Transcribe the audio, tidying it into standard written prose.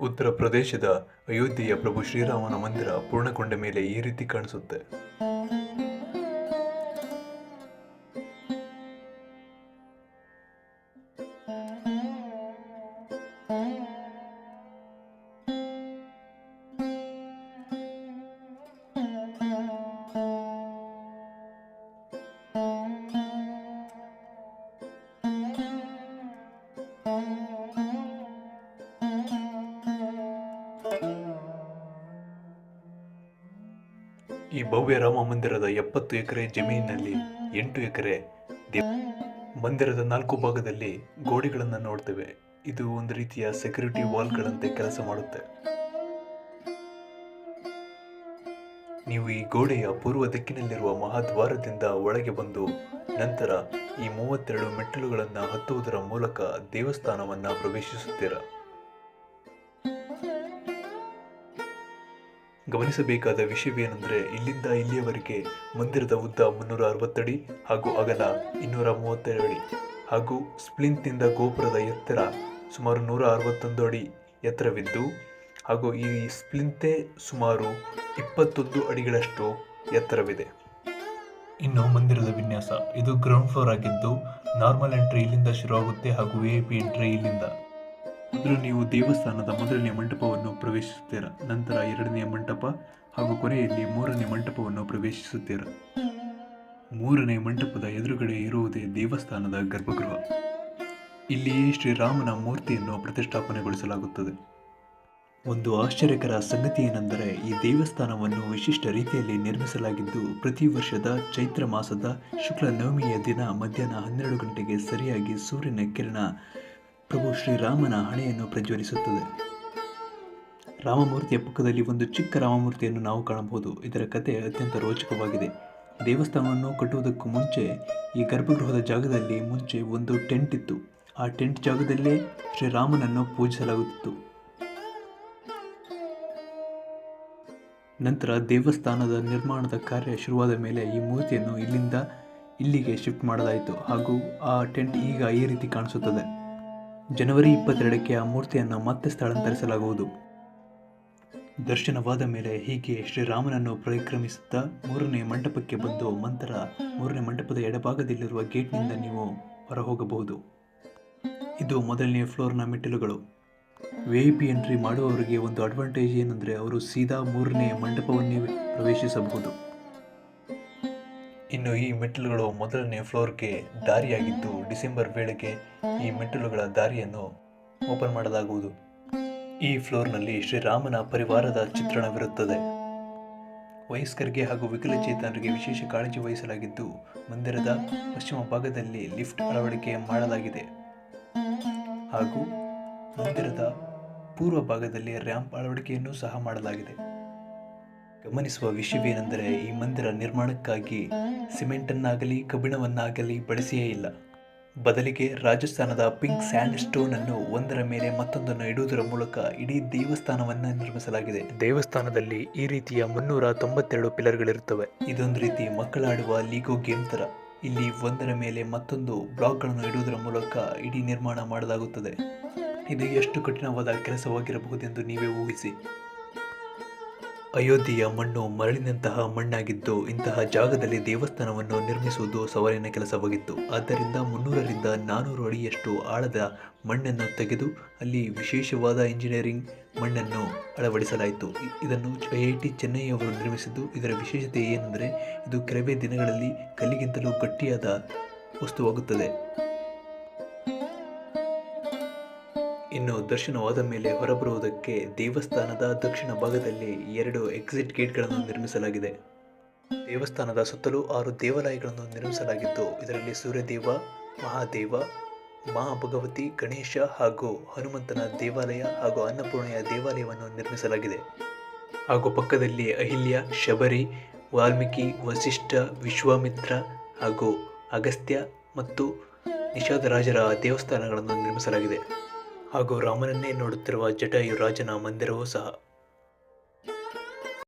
ಉತ್ತರ ಪ್ರದೇಶದ ಅಯೋಧ್ಯೆಯ ಪ್ರಭು ಶ್ರೀರಾಮನ ಮಂದಿರ ಪೂರ್ಣಗೊಂಡ ಮೇಲೆ ಈ ರೀತಿ ಕಾಣಿಸುತ್ತೆ. ಈ ಭವ್ಯ ರಾಮ ಮಂದಿರದ 70 ಎಕರೆ ಜಮೀನಿನಲ್ಲಿ 8 ಎಕರೆ ಮಂದಿರದ 4 ಭಾಗದಲ್ಲಿ ಗೋಡೆಗಳನ್ನು ನೋಡ್ತೇವೆ. ಇದು ಒಂದು ರೀತಿಯ ಸೆಕ್ಯೂರಿಟಿ ವಾಲ್ಗಳಂತೆ ಕೆಲಸ ಮಾಡುತ್ತೆ. ನೀವು ಈ ಗೋಡೆಯ ಪೂರ್ವ ದಿಕ್ಕಿನಲ್ಲಿರುವ ಮಹಾದ್ವಾರದಿಂದ ಒಳಗೆ ಬಂದು ನಂತರ ಈ 32 ಮೆಟ್ಟಿಲುಗಳನ್ನು ಹತ್ತುವುದರ ಮೂಲಕ ದೇವಸ್ಥಾನವನ್ನ ಪ್ರವೇಶಿಸುತ್ತೀರ. ಗಮನಿಸಬೇಕಾದ ವಿಷಯವೇನೆಂದರೆ, ಇಲ್ಲಿಂದ ಇಲ್ಲಿಯವರೆಗೆ ಮಂದಿರದ ಉದ್ದ 360 ಅಡಿ ಹಾಗೂ ಅಗಲ 237 ಅಡಿ ಹಾಗೂ ಸ್ಪ್ಲಿಂತ್ನಿಂದ ಗೋಪುರದ ಎತ್ತರ ಸುಮಾರು 161 ಅಡಿ ಎತ್ತರವಿದ್ದು ಹಾಗೂ ಈ ಸ್ಪ್ಲಿಂತೆ ಸುಮಾರು 21 ಅಡಿಗಳಷ್ಟು ಎತ್ತರವಿದೆ. ಇನ್ನು ಮಂದಿರದ ವಿನ್ಯಾಸ, ಇದು ಗ್ರೌಂಡ್ ಫ್ಲೋರ್ ಆಗಿದ್ದು ನಾರ್ಮಲ್ ಎಂಟ್ರಿ ಇಲ್ಲಿಂದ ಶುರುವಾಗುತ್ತೆ ಹಾಗೂ VIP ಎಂಟ್ರಿ ಇಲ್ಲಿಂದ. ಮೊದಲು ನೀವು ದೇವಸ್ಥಾನದ ಮೊದಲನೇ ಮಂಟಪವನ್ನು ಪ್ರವೇಶಿಸುತ್ತೀರ, ನಂತರ 2ನೇ ಮಂಟಪ ಹಾಗೂ ಕೊನೆಯಲ್ಲಿ 3ನೇ ಮಂಟಪವನ್ನು ಪ್ರವೇಶಿಸುತ್ತೀರ. 3ನೇ ಮಂಟಪದ ಎದುರುಗಡೆ ಇರುವುದೇ ದೇವಸ್ಥಾನದ ಗರ್ಭಗೃಹ. ಇಲ್ಲಿಯೇ ಶ್ರೀರಾಮನ ಮೂರ್ತಿಯನ್ನು ಪ್ರತಿಷ್ಠಾಪನೆಗೊಳಿಸಲಾಗುತ್ತದೆ. ಒಂದು ಆಶ್ಚರ್ಯಕರ ಸಂಗತಿ ಏನೆಂದರೆ, ಈ ದೇವಸ್ಥಾನವನ್ನು ವಿಶಿಷ್ಟ ರೀತಿಯಲ್ಲಿ ನಿರ್ಮಿಸಲಾಗಿದ್ದು ಪ್ರತಿ ವರ್ಷದ ಚೈತ್ರ ಮಾಸದ ಶುಕ್ಲ ನವಮಿಯ ದಿನ ಮಧ್ಯಾಹ್ನ 12 ಗಂಟೆಗೆ ಸರಿಯಾಗಿ ಸೂರ್ಯನ ಕಿರಣ ಪ್ರಭು ಶ್ರೀರಾಮನ ಹಣೆಯನ್ನು ಪ್ರಜ್ವಲಿಸುತ್ತದೆ. ರಾಮಮೂರ್ತಿಯ ಪಕ್ಕದಲ್ಲಿ ಒಂದು ಚಿಕ್ಕ ರಾಮಮೂರ್ತಿಯನ್ನು ನಾವು ಕಾಣಬಹುದು. ಇದರ ಕಥೆ ಅತ್ಯಂತ ರೋಚಕವಾಗಿದೆ. ದೇವಸ್ಥಾನವನ್ನು ಕಟ್ಟುವುದಕ್ಕೂ ಮುಂಚೆ ಈ ಗರ್ಭಗೃಹದ ಜಾಗದಲ್ಲಿ ಮುಂಚೆ ಒಂದು ಟೆಂಟ್ ಇತ್ತು. ಆ ಟೆಂಟ್ ಜಾಗದಲ್ಲೇ ಶ್ರೀರಾಮನನ್ನು ಪೂಜಿಸಲಾಗುತ್ತಿತ್ತು. ನಂತರ ದೇವಸ್ಥಾನದ ನಿರ್ಮಾಣದ ಕಾರ್ಯ ಶುರುವಾದ ಮೇಲೆ ಈ ಮೂರ್ತಿಯನ್ನು ಇಲ್ಲಿಂದ ಇಲ್ಲಿಗೆ ಶಿಫ್ಟ್ ಮಾಡಲಾಯಿತು ಹಾಗೂ ಆ ಟೆಂಟ್ ಈಗ ಈ ರೀತಿ ಕಾಣಿಸುತ್ತದೆ. ಜನವರಿ 22ಕ್ಕೆ ಆ ಮೂರ್ತಿಯನ್ನು ಮತ್ತೆ ಸ್ಥಳಾಂತರಿಸಲಾಗುವುದು. ದರ್ಶನವಾದ ಮೇಲೆ ಹೀಗೆ ಶ್ರೀರಾಮನನ್ನು ಪರಿಕ್ರಮಿಸುತ್ತಾ 3ನೇ ಮಂಟಪಕ್ಕೆ ಬಂದು ನಂತರ 3ನೇ ಮಂಟಪದ ಎಡಭಾಗದಲ್ಲಿರುವ ಗೇಟ್ನಿಂದ ನೀವು ಹೊರಹೋಗಬಹುದು. ಇದು ಮೊದಲನೇ ಫ್ಲೋರ್ನ ಮೆಟ್ಟಿಲುಗಳು. VIP ಎಂಟ್ರಿ ಮಾಡುವವರಿಗೆ ಒಂದು ಅಡ್ವಾಂಟೇಜ್ ಏನೆಂದರೆ, ಅವರು ಸೀದಾ 3ನೇ ಮಂಟಪವನ್ನೇ ಪ್ರವೇಶಿಸಬಹುದು. ಇನ್ನು ಈ ಮೆಟ್ಟಿಲುಗಳು ಮೊದಲನೇ ಫ್ಲೋರ್ಗೆ ದಾರಿಯಾಗಿದ್ದು ಡಿಸೆಂಬರ್ ವೇಳೆಗೆ ಈ ಮೆಟ್ಟಿಲುಗಳ ದಾರಿಯನ್ನು ಓಪನ್ ಮಾಡಲಾಗುವುದು. ಈ ಫ್ಲೋರ್ನಲ್ಲಿ ಶ್ರೀರಾಮನ ಪರಿವಾರದ ಚಿತ್ರಣವಿರುತ್ತದೆ. ವಯಸ್ಕರಿಗೆ ಹಾಗೂ ವಿಕಲಚೇತನರಿಗೆ ವಿಶೇಷ ಕಾಳಜಿ ವಹಿಸಲಾಗಿದ್ದು ಮಂದಿರದ ಪಶ್ಚಿಮ ಭಾಗದಲ್ಲಿ ಲಿಫ್ಟ್ ಅಳವಡಿಕೆ ಮಾಡಲಾಗಿದೆ ಹಾಗೂ ಮಂದಿರದ ಪೂರ್ವ ಭಾಗದಲ್ಲಿ ರ್ಯಾಂಪ್ ಅಳವಡಿಕೆಯನ್ನು ಸಹ ಮಾಡಲಾಗಿದೆ. ಗಮನಿಸುವ ವಿಷಯವೇನೆಂದರೆ, ಈ ಮಂದಿರ ನಿರ್ಮಾಣಕ್ಕಾಗಿ ಸಿಮೆಂಟನ್ನಾಗಲಿ ಕಬ್ಬಿಣವನ್ನಾಗಲಿ ಬಳಸಿಯೇ ಇಲ್ಲ. ಬದಲಿಗೆ ರಾಜಸ್ಥಾನದ ಪಿಂಕ್ ಸ್ಯಾಂಡ್ ಸ್ಟೋನ್ ಅನ್ನು ಒಂದರ ಮೇಲೆ ಮತ್ತೊಂದನ್ನು ಇಡುವುದರ ಮೂಲಕ ಇಡೀ ದೇವಸ್ಥಾನವನ್ನು ನಿರ್ಮಿಸಲಾಗಿದೆ. ದೇವಸ್ಥಾನದಲ್ಲಿ ಈ ರೀತಿಯ 392 ಪಿಲ್ಲರ್ಗಳಿರುತ್ತವೆ. ಇದೊಂದು ರೀತಿ ಮಕ್ಕಳಾಡುವ ಲೀಗೋ ಗೇಮ್ ತರ. ಇಲ್ಲಿ ಒಂದರ ಮೇಲೆ ಮತ್ತೊಂದು ಬ್ಲಾಕ್ಗಳನ್ನು ಇಡುವುದರ ಮೂಲಕ ಇಡೀ ನಿರ್ಮಾಣ ಮಾಡಲಾಗುತ್ತದೆ. ಇದು ಎಷ್ಟು ಕಠಿಣವಾದ ಕೆಲಸವಾಗಿರಬಹುದೆಂದು ನೀವೇ ಊಹಿಸಿ. ಅಯೋಧ್ಯೆಯ ಮಣ್ಣು ಮರಳಿನಂತಹ ಮಣ್ಣಾಗಿದ್ದು ಇಂತಹ ಜಾಗದಲ್ಲಿ ದೇವಸ್ಥಾನವನ್ನು ನಿರ್ಮಿಸುವುದು ಸವಾಲಿನ ಕೆಲಸವಾಗಿತ್ತು. ಆದ್ದರಿಂದ 300ರಿಂದ 400 ಅಡಿಯಷ್ಟು ಆಳದ ಮಣ್ಣನ್ನು ತೆಗೆದು ಅಲ್ಲಿ ವಿಶೇಷವಾದ ಇಂಜಿನಿಯರಿಂಗ್ ಮಣ್ಣನ್ನು ಅಳವಡಿಸಲಾಯಿತು. ಇದನ್ನು IIT ಚೆನ್ನೈಯವರು ನಿರ್ಮಿಸಿದ್ದು. ಇದರ ವಿಶೇಷತೆ ಏನೆಂದರೆ, ಇದು ಕೆಲವೇ ದಿನಗಳಲ್ಲಿ ಕಲ್ಲಿಗಿಂತಲೂ ಗಟ್ಟಿಯಾದ ವಸ್ತುವಾಗುತ್ತದೆ. ಇನ್ನು ದರ್ಶನವಾದ ಮೇಲೆ ಹೊರಬರುವುದಕ್ಕೆ ದೇವಸ್ಥಾನದ ದಕ್ಷಿಣ ಭಾಗದಲ್ಲಿ 2 ಎಕ್ಸಿಟ್ ಗೇಟ್ಗಳನ್ನು ನಿರ್ಮಿಸಲಾಗಿದೆ. ದೇವಸ್ಥಾನದ ಸುತ್ತಲೂ 6 ದೇವಾಲಯಗಳನ್ನು ನಿರ್ಮಿಸಲಾಗಿದ್ದು ಇದರಲ್ಲಿ ಸೂರ್ಯದೇವ, ಮಹಾದೇವ, ಮಹಾಭಗವತಿ, ಗಣೇಶ ಹಾಗೂ ಹನುಮಂತನ ದೇವಾಲಯ ಹಾಗೂ ಅನ್ನಪೂರ್ಣೆಯ ದೇವಾಲಯವನ್ನು ನಿರ್ಮಿಸಲಾಗಿದೆ. ಹಾಗೂ ಪಕ್ಕದಲ್ಲಿ ಅಹಿಲ್ಯ, ಶಬರಿ, ವಾಲ್ಮೀಕಿ, ವಸಿಷ್ಠ, ವಿಶ್ವಾಮಿತ್ರ ಹಾಗೂ ಅಗಸ್ತ್ಯ ಮತ್ತು ನಿಷಾದರಾಜರ ದೇವಸ್ಥಾನಗಳನ್ನು ನಿರ್ಮಿಸಲಾಗಿದೆ. ಹಾಗೂ ರಾಮನನ್ನೇ ನೋಡುತ್ತಿರುವ ಜಟಾಯು ರಾಜನ ಮಂದಿರವೂ ಸಹ.